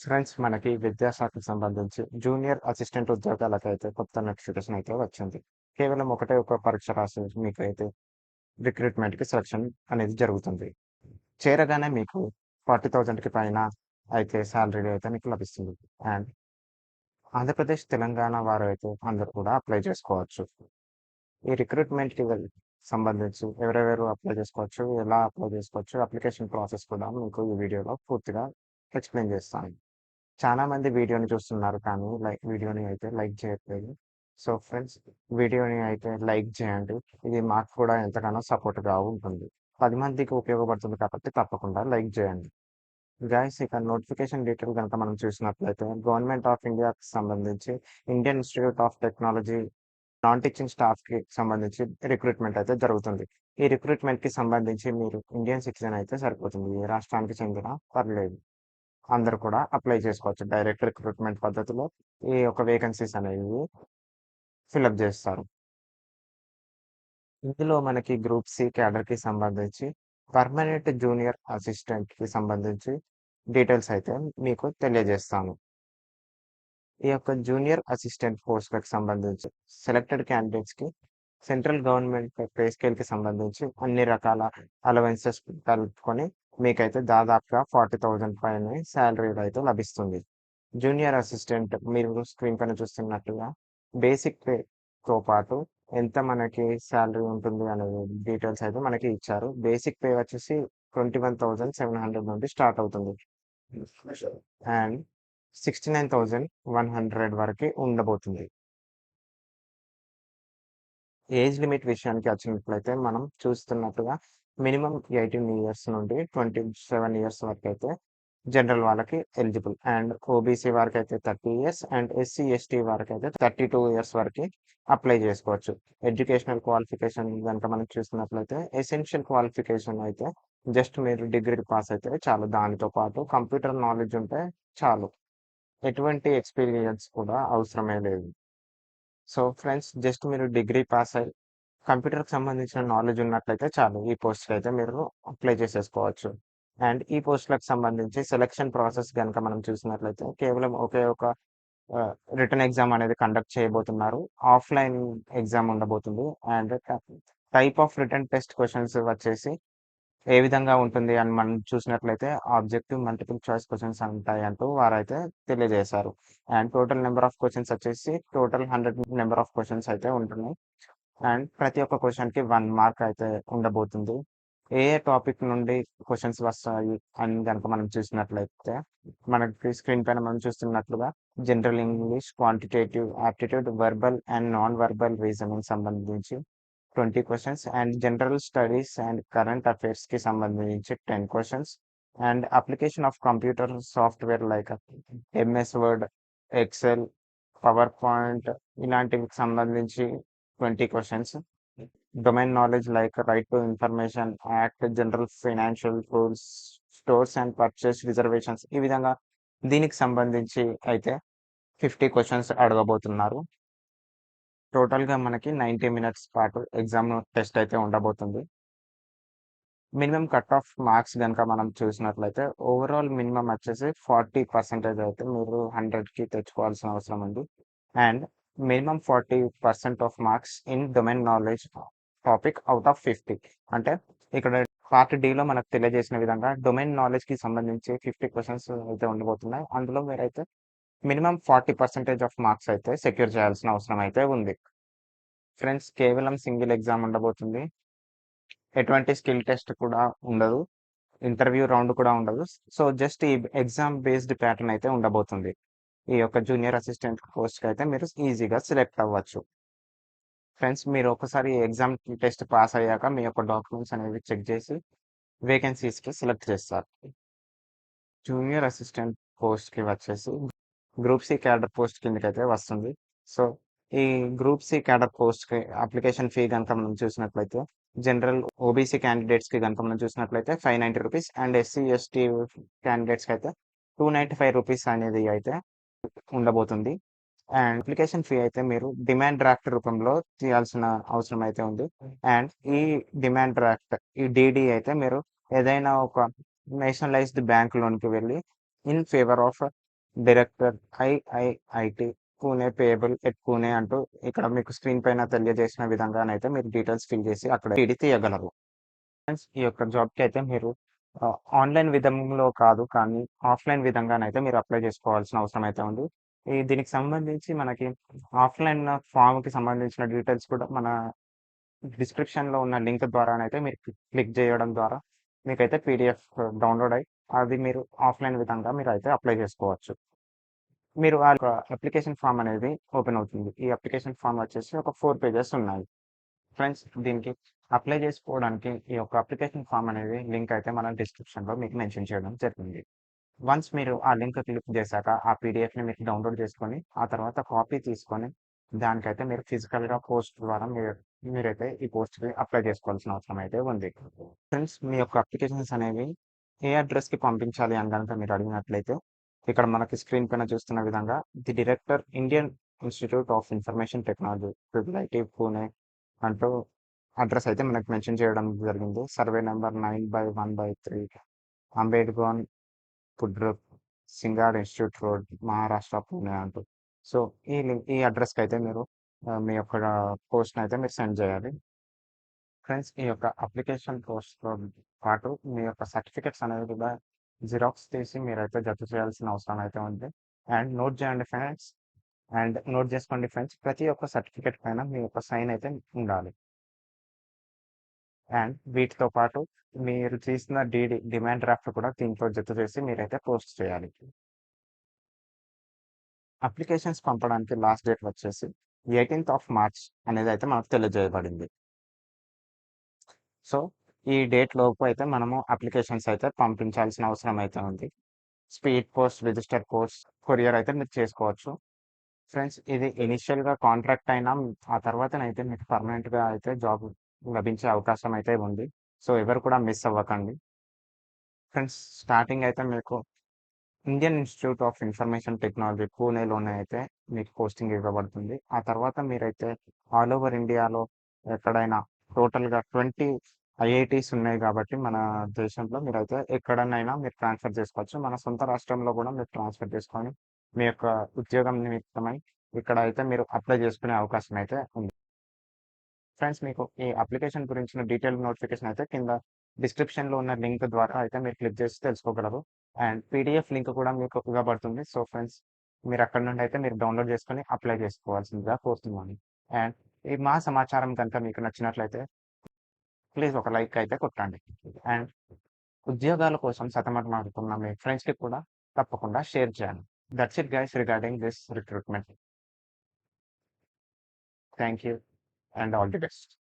Friends మనకి విద్యాశాఖకు సంబంధించి junior assistant ఉద్యోగాలకైతే కొత్త నోటిఫికేషన్ అయితే వచ్చింది. కేవలం ఒకటే ఒక పరీక్ష రాసి మీకైతే రిక్రూట్మెంట్‌కి సెలక్షన్ అనేది జరుగుతుంది. చేరగానే మీకు 40,000కి పైన అయితే సాలరీ అయితే మీకు లభిస్తుంది. అండ్ ఆంధ్రప్రదేశ్, తెలంగాణ వారైతే అందరూ కూడా అప్లై చేసుకోవచ్చు. ఈ రిక్రూట్మెంట్‌కి సంబంధించి ఎవరెవరు అప్లై చేసుకోవచ్చు, ఎలా అప్లై చేసుకోవచ్చు, అప్లికేషన్ ప్రాసెస్ కూడా మీకు ఈ వీడియోలో పూర్తిగా ఎక్స్‌ప్లెయిన్ చేస్తాను. చాలా మంది వీడియోని చూస్తున్నారు కానీ వీడియోని అయితే లైక్ చేయట్లేదు. సో ఫ్రెండ్స్, వీడియోని అయితే లైక్ చేయండి. ఇది మాకు కూడా ఎంతగానో సపోర్ట్‌గా ఉంటుంది. 10 మందికి ఉపయోగపడుతుంది కాబట్టి తప్పకుండా లైక్ చేయండి. గైస్, ఇక నోటిఫికేషన్ డీటెయిల్ గనుక మనం చూసినట్లయితే గవర్నమెంట్ ఆఫ్ ఇండియాకి సంబంధించి Indian Institute of technology non teaching స్టాఫ్‌కి సంబంధించి రిక్రూట్మెంట్ అయితే జరుగుతుంది. ఈ రిక్రూట్మెంట్‌కి సంబంధించి మీరు ఇండియన్ సిటిజన్ అయితే సరిపోతుంది. ఏ రాష్ట్రానికి చెందినా పర్లేదు. అందరూ కూడా అప్లై చేసుకోవచ్చు. డైరెక్ట్ రిక్రూట్మెంట్ పద్ధతిలో ఈ యొక్క వేకెన్సీస్ అనేవి ఫిలప్ జేస్తారు. ఇందులో మనకి గ్రూప్ సి క్యాడర్‌కి సంబంధించి పర్మనెంట్ జూనియర్ అసిస్టెంట్‌కి సంబంధించి డీటెయిల్స్ అయితే మీకు తెలియజేస్తాను. ఈ యొక్క జూనియర్ అసిస్టెంట్ పోస్ట్‌లకి సంబంధించి సెలెక్టెడ్ క్యాండిడేట్స్‌కి సెంట్రల్ గవర్నమెంట్ పే స్కేల్‌కి సంబంధించి అన్ని రకాల అలవెన్సెస్ కలుపుకొని మీకైతే దాదాపుగా 40,000 పైనే సాలరీ అయితే లభిస్తుంది. జూనియర్ అసిస్టెంట్ మీరు స్క్రీన్ పైన చూస్తున్నట్టుగా బేసిక్ పేతో పాటు ఎంత మనకి సాలరీ ఉంటుంది అనే డీటెయిల్స్ అయితే మనకి ఇచ్చారు. బేసిక్ పే వచ్చేసి 21,700 నుండి స్టార్ట్ అవుతుంది. అండ్ 69,100 వరకి ఉండబోతుంది. ఏజ్ లిమిట్ విషయానికి వచ్చినట్లయితే మనం చూస్తున్నట్టుగా మినిమమ్ 18 ఇయర్స్ నుండి 27 ఇయర్స్ వరకైతే జనరల్ వాళ్ళకి ఎలిజిబుల్. అండ్ ఓబీసీ వారికైతే 30 ఇయర్స్ అండ్ ఎస్సీ, ఎస్టీ వారికైతే 32 ఇయర్స్ వరకి అప్లై చేసుకోవచ్చు. ఎడ్యుకేషనల్ క్వాలిఫికేషన్ గనుక మనం చూస్తున్నట్లయితే ఎసెన్షియల్ క్వాలిఫికేషన్ అయితే జస్ట్ మీరు డిగ్రీ పాస్ అయితే చాలు. దానితో పాటు కంప్యూటర్ నాలెడ్జ్ ఉంటే చాలు. ఎటువంటి ఎక్స్‌పీరియన్స్ కూడా అవసరమే లేదు. సో ఫ్రెండ్స్, జస్ట్ మీరు డిగ్రీ పాస్ అయ్యి కంప్యూటర్‌కి సంబంధించిన నాలెడ్జ్ ఉన్నట్లయితే చాలు. ఈ పోస్ట్‌కైతే మీరు అప్లై చేసేసుకోవచ్చు. అండ్ ఈ పోస్ట్‌లకు సంబంధించి సెలక్షన్ ప్రాసెస్ గనుక మనం చూసినట్లయితే కేవలం ఒకే ఒక ఆహ్, రిటన్ ఎగ్జామ్ అనేది కండక్ట్ చేయబోతున్నారు. ఆఫ్‌లైన్ ఎగ్జామ్ ఉండబోతుంది. And type of written test questions వచ్చేసి ఏ విధంగా ఉంటుంది అని మనం చూసినట్లయితే ఆబ్జెక్టివ్, మల్టిపుల్ చాయిస్ క్వెషన్స్ ఉంటాయంటూ వారైతే తెలియజేశారు. And total number of questions వచ్చేసి టోటల్ 100 నంబర్ ఆఫ్ క్వెషన్స్ అయితే ఉంటున్నాయి. అండ్ ప్రతి ఒక్క క్వెషన్‌కి 1 మార్క్ అయితే ఉండబోతుంది. ఏ ఏ టాపిక్ నుండి క్వెషన్స్ వస్తాయి అని గనుక మనం చూసినట్లయితే మనకి స్క్రీన్ పైన మనం చూస్తున్నట్లుగా general English, quantitative aptitude, verbal and non verbal reasoning సంబంధించి 20 questions and general studies and current అఫైర్స్‌కి సంబంధించి 10 questions and application of computer software like MS Word, Excel, PowerPoint ఇలాంటివికి సంబంధించి 20 questions. Domain knowledge like right to information act, general financial rules, stores and purchase reservations ఈ విధంగా దీనికి సంబంధించి అయితే 50 questions అడగబోతున్నారు. టోటల్‌గా మనకి 90 మినిట్స్ పాటు ఎగ్జామ్ టెస్ట్ అయితే ఉండబోతుంది. మినిమమ్ కట్ ఆఫ్ మార్క్స్ గనుక మనం చూసినట్లయితే ఓవరాల్ మినిమమ్ వచ్చేసి 40% అయితే మీరు 100కి తెచ్చుకోవాల్సిన అవసరం ఉంది. And minimum 40% of marks in domain knowledge topic out of 50. అంటే ఇక్కడ పార్ట్ డిలో మనకు తెలియజేసిన విధంగా డొమైన్ నాలెడ్జ్‌కి సంబంధించి 50 క్వెషన్స్ అయితే ఉండబోతున్నాయి. అందులో మీరైతే మినిమమ్ 40% ఆఫ్ మార్క్స్ అయితే సెక్యూర్ చేయాల్సిన అవసరం అయితే ఉంది. ఫ్రెండ్స్, కేవలం సింగిల్ ఎగ్జామ్ ఉండబోతుంది. ఎటువంటి స్కిల్ టెస్ట్ కూడా ఉండదు. ఇంటర్వ్యూ రౌండ్ కూడా ఉండదు. సో జస్ట్ ఈ ఎగ్జామ్ బేస్డ్ ప్యాటర్న్ అయితే ఉండబోతుంది. ఈ యొక్క జూనియర్ అసిస్టెంట్ పోస్ట్‌కి అయితే మీరు ఈజీగా సెలెక్ట్ అవ్వచ్చు. ఫ్రెండ్స్, మీరు ఒకసారి ఎగ్జామ్ టెస్ట్ పాస్ అయ్యాక మీ యొక్క డాక్యుమెంట్స్ అనేవి చెక్ చేసి వేకెన్సీస్‌కి సెలెక్ట్ చేస్తారు. జూనియర్ అసిస్టెంట్ పోస్ట్‌కి వచ్చేసి గ్రూప్ సి క్యాడర్ పోస్ట్ కిందకైతే వస్తుంది. సో ఈ గ్రూప్ సి క్యాడర్ పోస్ట్‌కి అప్లికేషన్ ఫీ గనుక మనం చూసినట్లయితే జనరల్ ఓబీసీ క్యాండిడేట్స్‌కి గనుక మనం చూసినట్లయితే రూ. 590 అండ్ ఎస్సీ, ఎస్టీ క్యాండిడేట్స్‌కి అయితే రూ. 295 అనేది అయితే ఉండబోతుంది. అండ్ అప్లికేషన్ ఫీ అయితే మీరు డిమాండ్ డ్రాఫ్ట్ రూపంలో తీయాల్సిన అవసరం అయితే ఉంది. అండ్ ఈ డిమాండ్ డ్రాఫ్ట్, ఈ డీడీ అయితే మీరు ఏదైనా ఒక నేషనలైజ్డ్ బ్యాంక్ లోన్‌కి వెళ్లి in favour of director IIIT Pune payable at Pune అంటూ ఇక్కడ మీకు స్క్రీన్ పైన తెలియజేసిన విధంగానైతే మీరు డీటెయిల్స్ ఫిల్ చేసి అక్కడ టీడీ తీయగలరు. ఫ్రెండ్స్ ఈ యొక్క జాబ్‌కి అయితే మీరు ఆన్‌లైన్ విధంలో కాదు కానీ ఆఫ్‌లైన్ విధంగానైతే మీరు అప్లై చేసుకోవాల్సిన అవసరం అయితే ఉంది. దీనికి సంబంధించి మనకి ఆఫ్‌లైన్ ఫార్మ్‌కి సంబంధించిన డీటెయిల్స్ కూడా మన డిస్క్రిప్షన్‌లో ఉన్న లింక్ ద్వారానైతే మీరు క్లిక్ చేయడం ద్వారా మీకైతే పీడీఎఫ్ డౌన్‌లోడ్ అయ్యి అది మీరు ఆఫ్‌లైన్ విధంగా మీరైతే అప్లై చేసుకోవచ్చు. మీరు ఆ యొక్క అప్లికేషన్ ఫార్మ్ అనేది ఓపెన్ అవుతుంది. ఈ అప్లికేషన్ ఫార్మ్ వచ్చేసి ఒక 4 పేజెస్ ఉన్నాయి. ఫ్రెండ్స్ దీనికి అప్లై చేసుకోవడానికి ఈ యొక్క అప్లికేషన్ ఫార్మ్ అనేది లింక్ అయితే మన డిస్క్రిప్షన్‌లో మీకు మెన్షన్ చేయడం జరిగింది. వన్స్ మీరు ఆ లింక్ క్లిక్ చేశాక ఆ పీడీఎఫ్‌ని మీరు డౌన్‌లోడ్ చేసుకొని, ఆ తర్వాత కాపీ తీసుకొని దానికైతే మీరు ఫిజికల్‌గా పోస్ట్ ద్వారా మీరైతే ఈ పోస్ట్‌కి అప్లై చేసుకోవాల్సిన అవసరం అయితే ఉంది. ఫ్రెండ్స్ మీ యొక్క అప్లికేషన్స్ అనేవి ఏ అడ్రస్‌కి పంపించాలి అని గనుక మీరు అడిగినట్లయితే, ఇక్కడ మనకి స్క్రీన్ పైన చూస్తున్న విధంగా the director Indian Institute of Information technology triple IT Pune అంటూ అడ్రస్ అయితే మనకు మెన్షన్ చేయడం జరిగింది. Survey number 9/1/3 Ambedkar బుద్రుక్ Singar institute road, Maharashtra, Pune అంటూ. సో, ఈ అడ్రస్‌కైతే మీరు మీ యొక్క పోస్ట్‌నైతే మీరు సెండ్ చేయాలి. ఫ్రెండ్స్ ఈ యొక్క అప్లికేషన్ పోస్ట్‌తో పాటు మీ యొక్క సర్టిఫికేట్స్ అనేవి కూడా జిరాక్స్ తీసి మీరైతే జత చేయాల్సిన అవసరం అయితే ఉంది. నోట్ చేసుకోండి ఫ్రెండ్స్. ప్రతి ఒక్క సర్టిఫికేట్ పైన మీ యొక్క సైన్ అయితే ఉండాలి. అండ్ వీటితో పాటు మీరు చేసిన డిమాండ్ డ్రాఫ్ట్ కూడా దీంట్లో జత చేసి మీరైతే పోస్ట్ చేయాలి. అప్లికేషన్స్ పంపడానికి లాస్ట్ డేట్ వచ్చేసి 18th మార్చ్ అనేదైతే మనకు తెలియజేయబడింది. సో, ఈ డేట్ లోపు అయితే మనము అప్లికేషన్స్ అయితే పంపించాల్సిన అవసరం అయితే ఉంది. Speed post, register post, courier అయితే మీరు చేసుకోవచ్చు. ఫ్రెండ్స్ ఇది ఇనిషియల్‌గా కాంట్రాక్ట్ అయినా ఆ తర్వాతనైతే మీకు పర్మనెంట్‌గా అయితే జాబ్ లభించే అవకాశం అయితే ఉంది. సో, ఎవరు కూడా మిస్ అవ్వకండి. ఫ్రెండ్స్ స్టార్టింగ్ అయితే మీకు Indian Institute of Information Technology పూణేలోనే అయితే మీకు పోస్టింగ్ ఇవ్వబడుతుంది. ఆ తర్వాత మీరైతే ఆల్ ఓవర్ ఇండియాలో ఎక్కడైనా టోటల్‌గా 20 ఐఐటీస్ ఉన్నాయి గాబట్టి మన దేశంలో మీరైతే ఎక్కడనైనా మీరు ట్రాన్స్‌ఫర్ చేసుకోవచ్చు. మన సొంత రాష్ట్రంలో గూడా మీరు ట్రాన్స్‌ఫర్ చేసుకొని మీ యొక్క ఉద్యోగం నిమిత్తమై ఇక్కడ అయితే మీరు అప్లై చేసుకునే అవకాశం అయితే ఉంది. ఫ్రెండ్స్ మీకు ఈ అప్లికేషన్ గురించిన డీటెయిల్ నోటిఫికేషన్ అయితే కింద డిస్క్రిప్షన్‌లో ఉన్న లింక్ ద్వారా అయితే మీరు క్లిక్ చేసి తెలుసుకోగలరు. అండ్ పీడీఎఫ్ లింక్ కూడా మీకు ఇవ్వబడుతుంది. సో ఫ్రెండ్స్ మీరు అక్కడి నుండి అయితే మీరు డౌన్‌లోడ్ చేసుకొని అప్లై చేసుకోవాల్సిందిగా కోరుతున్నాను. అండ్ ఈ మా సమాచారం గనుక మీకు నచ్చినట్లయితే ప్లీజ్ ఒక లైక్ అయితే కొట్టండి. అండ్ ఉద్యోగాల కోసం సతమతమవుతున్న మీ ఫ్రెండ్స్‌కి కూడా తప్పకుండా షేర్ చేయండి. That's it guys regarding this recruitment. Thank you and all the best.